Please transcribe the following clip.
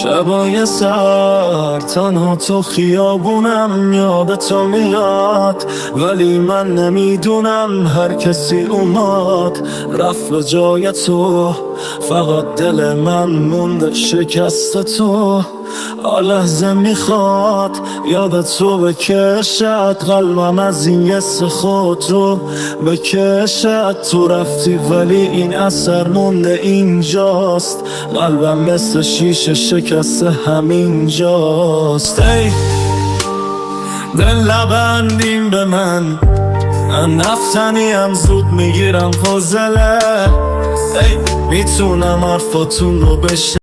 شبای سر تنها تو خیابونم یادتو میاد، ولی من نمیدونم هر کسی اومد رفت به جای تو، فقط دل من مونده شکست تو. لحظه میخواد یادت تو بکشد، قلبم از این یس خود رو بکشد. تو رفتی ولی این اثر مونده اینجاست، قلبم مثل شیشه شکست همینجاست. ای دل نبندیم به من نفتنیم، زود میگیرم فاضله. ای میتونم حرفاتون رو بشه